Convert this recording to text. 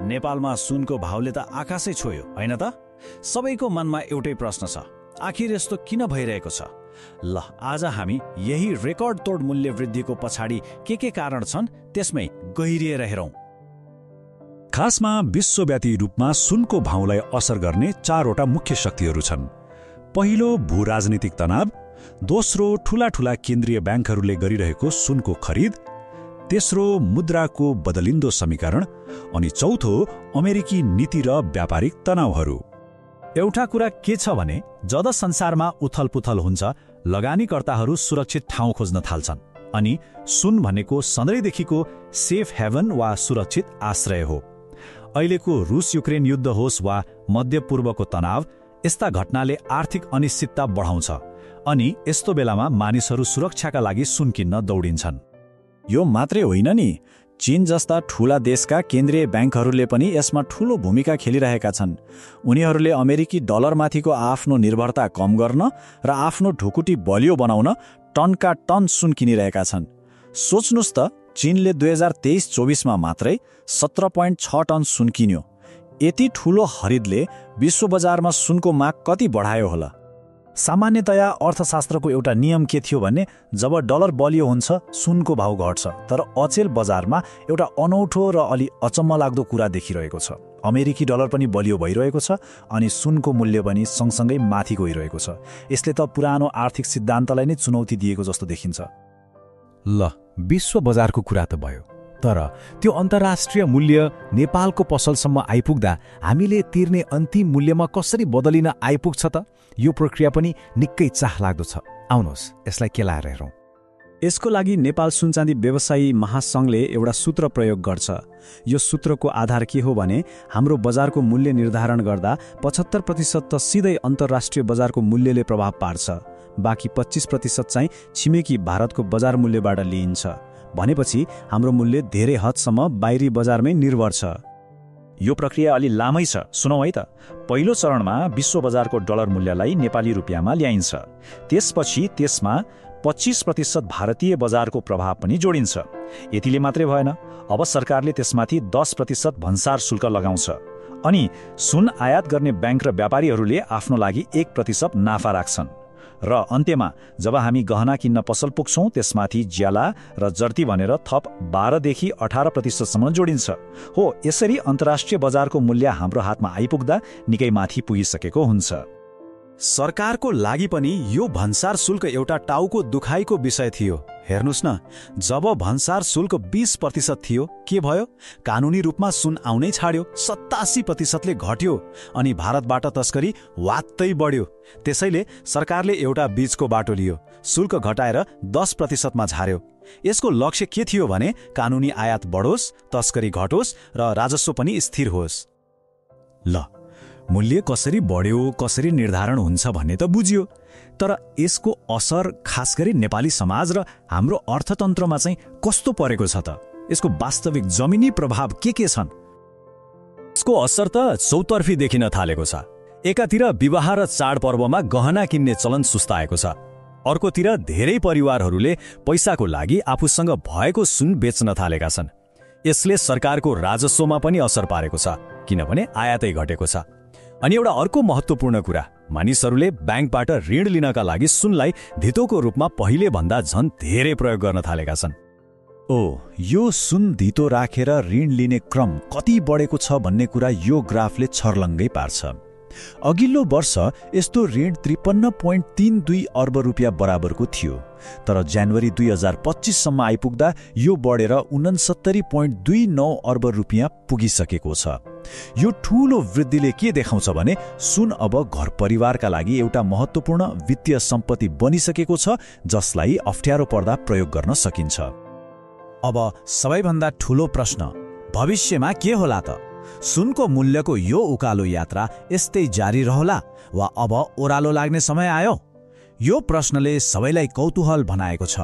नेपालमा सुनको भावले त आकाशै छोयो हैन त? सबैको मनमा एउटै प्रश्न छ, आखिर यस्तो किन भइरहेको छ? ल आज हामी यही रेकर्ड तोड मूल्य वृद्धिको पछाडि के कारण छन् त्यसमै गहिरिएर हेरौं। खासमा विश्वव्यापी रूपमा सुनको भावलाई असर गर्ने चारवटा मुख्य शक्तिहरू छन्। पहिलो भू-राजनीतिक तनाव, दोस्रो ठूला केन्द्रीय ब्याङ्कहरूले गरिरहेको सुनको खरिद, तेस्रो मुद्राको बदलिन्दो समीकरण अनि चौथो अमेरिकी नीति र व्यापारिक तनावहरू। एउटा कुरा के छ भने जब संसारमा उथलपुथल हुन्छ, लगानीकर्ताहरू सुरक्षित ठाउँ खोज्न थाल्छन् अनि सुन भनेको सधैँदेखिको सेफ हेभन वा सुरक्षित आश्रय हो। अहिलेको रुस युक्रेन युद्ध होस् वा मध्यपूर्वको तनाव, यस्ता घटनाले आर्थिक अनिश्चितता बढाउँछ अनि यस्तो बेलामा मानिसहरू सुरक्षाका लागि सुन किन्न दौडिन्छन्। यो मात्रै होइन नि, चीन जस्ता ठूला देशका केन्द्रीय ब्याङ्कहरूले पनि यसमा ठूलो भूमिका खेलिरहेका छन्। उनीहरूले अमेरिकी डलरमाथिको आफ्नो निर्भरता कम गर्न र आफ्नो ढुकुटी बलियो बनाउन टनका टन सुन किनिरहेका छन्। सोच्नुस् त, चीनले 2023-24 मात्रै 17.6 टन सुन किन्यो। यति ठूलो खरिदले विश्व बजारमा सुनको माग कति बढायो होला? सामान्यतया अर्थशास्त्रको एउटा नियम के थियो भने जब डलर बलियो हुन्छ सुनको भाव घट्छ। तर अचेल बजारमा एउटा अनौठो र अलि अचम्म लाग्दो कुरा देखिरहेको छ। अमेरिकी डलर पनि बलियो भइरहेको छ अनि सुनको मूल्य पनि सँगसँगै माथि गइरहेको छ। यसले त पुरानो आर्थिक सिद्धान्तलाई नै चुनौती दिएको जस्तो देखिन्छ। ल, विश्व बजारको कुरा त भयो, तर त्यो अन्तर्राष्ट्रिय मूल्य नेपालको पसलसम्म आइपुग्दा हामीले तिर्ने अन्तिम मूल्यमा कसरी बदलिन आइपुग्छ त? यो प्रक्रिया पनि निकै चाखलाग्दो छ। आउनुहोस् यसलाई केलाएर हेरौँ। यसको लागि नेपाल सुनचाँदी व्यवसायी महासङ्घले एउटा सूत्र प्रयोग गर्छ। यो सूत्रको आधार के हो भने हाम्रो बजारको मूल्य निर्धारण गर्दा 75% त सिधै अन्तर्राष्ट्रिय बजारको मूल्यले प्रभाव पार्छ, बाँकी 25% चाहिँ छिमेकी भारतको बजार मूल्यबाट लिइन्छ। भनेपछि हाम्रो मूल्य धेरै हदसम्म बाहिरी बजारमै निर्भर छ। यो प्रक्रिया अलि लामै छ, सुनौ है त। पहिलो चरणमा विश्व बजारको डलर मूल्यलाई नेपाली रुपियाँमा ल्याइन्छ। त्यसपछि त्यसमा 25% भारतीय बजारको प्रभाव पनि जोडिन्छ। यतिले मात्रै भएन, अब सरकारले त्यसमाथि 10% भन्सार शुल्क लगाउँछ अनि सुन आयात गर्ने ब्याङ्क र व्यापारीहरूले आफ्नो लागि 1% नाफा राख्छन्। र अन्त्यमा जब हामी गहना किन्न पसल पुग्छौं, त्यसमाथि ज्याला र जर्ती भनेर थप 12देखि 18% जोडिन्छ। हो, यसरी अन्तर्राष्ट्रिय बजारको मूल्य हाम्रो हातमा आइपुग्दा निकै माथि पुगिसकेको हुन्छ। सरकारको लागि पनि यो भन्सार शुल्क एउटा टाउको दुखाइको विषय थियो। हेर्नुस् न, जब भन्सार शुल्क 20% थियो, के भयो? कानुनी रूपमा सुन आउनै छाड्यो, 87%ले घट्यो अनि भारतबाट तस्करी वात्तै बढ्यो। त्यसैले सरकारले एउटा बीचको बाटो लियो, शुल्क घटाएर 10%मा झार्यो। यसको लक्ष्य के थियो भने कानुनी आयात बढोस्, तस्करी घटोस् र राजस्व पनि स्थिर होस्। ल, मूल्य कसरी बढ्यो, कसरी निर्धारण हुन्छ भन्ने त बुझियो, तर यसको असर खास गरी नेपाली समाज र हाम्रो अर्थतन्त्रमा चाहिँ कस्तो परेको छ त? यसको वास्तविक जमिनी प्रभाव के छन्? यसको असर त चौतर्फी देखिन थालेको छ। एकातिर विवाह र चाडपर्वमा गहना किन्ने चलन सुस्ताएको छ, अर्कोतिर धेरै परिवारहरूले पैसाको लागि आफूसँग भएको सुन बेच्न थालेका छन्। यसले सरकारको राजस्वमा पनि असर पारेको छ, किनभने आयातै घटेको छ। अनि एउटा अर्को महत्त्वपूर्ण कुरा, मानिसहरूले ब्याङ्कबाट ऋण लिनका लागि सुनलाई धितोको रूपमा पहिले भन्दा झन् धेरै प्रयोग गर्न थालेका छन्। यो सुन धितो राखेर ऋण लिने क्रम कति बढेको छ भन्ने कुरा यो ग्राफले छर्लङ्गै पार्छ। अघिल्लो वर्ष यस्तो ऋण 53.32 अर्ब रुपियाँ बराबरको थियो, तर जनवरी 2025 सम्म आइपुग्दा यो बढेर 69.29 अर्ब रुपियाँ पुगिसकेको छ। यो ठूलो वृद्धिले के देखाउँछ भने सुन अब घर परिवारका लागि एउटा महत्त्वपूर्ण वित्तीय सम्पत्ति बनिसकेको छ, जसलाई अप्ठ्यारो पर्दा प्रयोग गर्न सकिन्छ। अब सबैभन्दा ठूलो प्रश्न, भविष्यमा के होला त? सुनको मूल्यको यो उकालो यात्रा यस्तै जारी रहला वा अब ओह्रालो लाग्ने समय आयो? यो प्रश्नले सबैलाई कौतूहल बनाएको छ।